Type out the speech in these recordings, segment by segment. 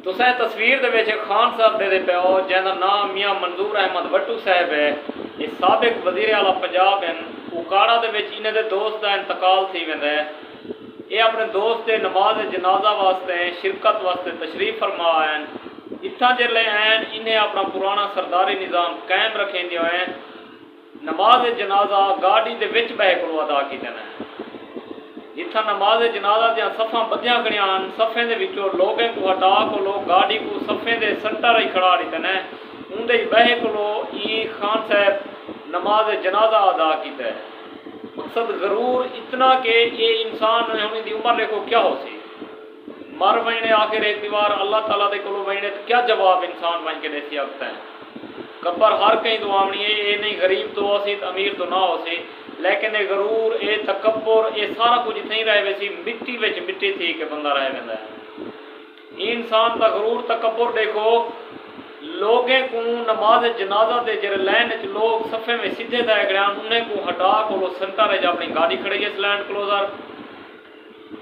तुसें तस्वीर दे विच खान साहब दे पिओ जिहदा नाम मियाँ मंजूर अहमद वट्टू साहब है, ये साबिक वजीर आला पंजाब हैं। उकाड़ा दे विच इन्हां दे दोस्त दा इंतकाल थी वेंदा है। ये अपने दोस्त के नमाज जनाजा वास्ते शिरकत वास्ते तशरीफ फरमा हैं। इत्थां जिसले आन इन्हें अपना पुराना सरदारी निज़ाम कायम रखेंदे होए नमाज जनाजा गाड़ी दे विच बह को अदा कीते ने। जिथा नमाज जनाजा दियां सफ़ां बधियां खड़ियां सफ़े दे विचों लोगों को हटा को लोग गाड़ी को सफ़े दे सट्टर ही खड़ा दिते ने। उनदे बह को ई खान साहब नमाज जनाजा अदा कीता है। मकसद जरूर इतना कि ये इंसान होने की उम्र देखो क्या हो सी मर वजने आखिर एक दीवार अल्लाह ताला दे कोलों वजने तो क्या जवाब इंसान बन के दे सकता है। कब्र हर कहीं दुआवनी है, ये नहीं गरीब तो हो सी अमीर तो ना हो सी, लेकिन ये गरूर ये तकब्बुर ये सारा कुछ इतना ही रह वैसी मिट्टी विच मिट्टी थी कि बंदा रह वेंदा है। इंसान का गरूर तकब्बुर देखो लोगों को नमाज जनाजा दे जरे लैन च लोग सफ़े में सीधे तय गया उन्हें को हटा को सेंटर है अपनी गाड़ी खड़ी है लैंड क्लोजर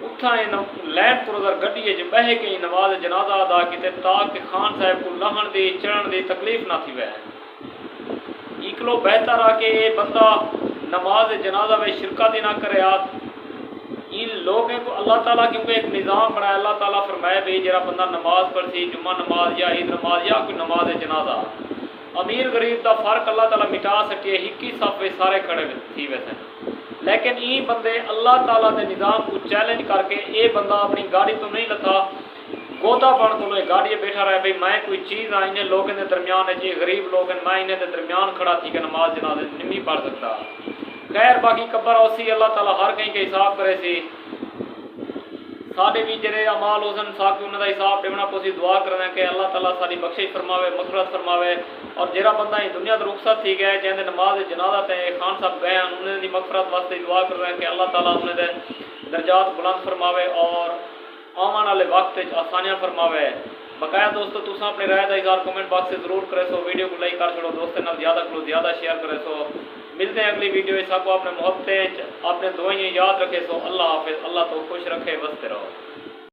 उठा लैंड क्लोजर गड्डी बह के नमाज जनाजा अदा किते ताकि खान साहब को लहन दी चढ़न दी तकलीफ ना थी वह इकलो बेहतर आ कि ये बंदा नमाज जनाजा में शिरकत ही ना करे। इन लोगों को अल्लाह ताला क्योंकि एक निज़ाम बनाया अल्लाह ताला फरमाए भाई जरा बंदा नमाज पढ़ सी जुम्मा नमाज या ईद नमाज या कोई नमाज जनाजा अमीर गरीब का फर्क अल्लाह ताला मिटा सके एक ही सफ़े सारे खड़े थी वैसे। लेकिन ये बंदे अल्लाह ताला के निज़ाम को चैलेंज करके ये बंदा अपनी गाड़ी तो नहीं लथा गोदा बन तो गाड़ी बैठा रहे भाई मैं कोई चीज़ आ इन्हें लोगों के दरमियान है जी गरीब लोग हैं मैं इन्हें दरमियान खड़ा थी कि नमाज जनाजे नहीं पढ़ सकता। खैर बाकी कब्र उसी अल्लाह ताला हर कहीं के हिसाब करे सी साढ़े भी जरे अमाल हुसन साकि उन्होंने हिसाब देना पोसी दुआ करना कि अल्लाह ताला सारी बख्शिश फरमावे मगफरत फरमावे। और जरा बंदा ही दुनिया तो रुखसत थी गया जिन्हें नमाज जनाजा ते खान साहब गए उन्होंने मगफरत वास्ते दुआ कर रहे हैं कि अल्लाह ताला उन्हें दर्जात बुलंद फरमावे और आने वाले वक्त आसानियाँ फरमावे। बकाया दोस्तों तुम अपनी राय का इज़हार कमेंट बॉक्स से जरूर करे सो वीडियो को लाइक कर छोड़ो दोस्तों नाल ज़्यादा को ज़्यादा शेयर करे सो। मिलते हैं अगली वीडियो इस आपको अपने मोहब्बतें अपने दुआएं याद रखे सो। अल्लाह हाफिज़ अल्लाह तो खुश रखे बसते रहो।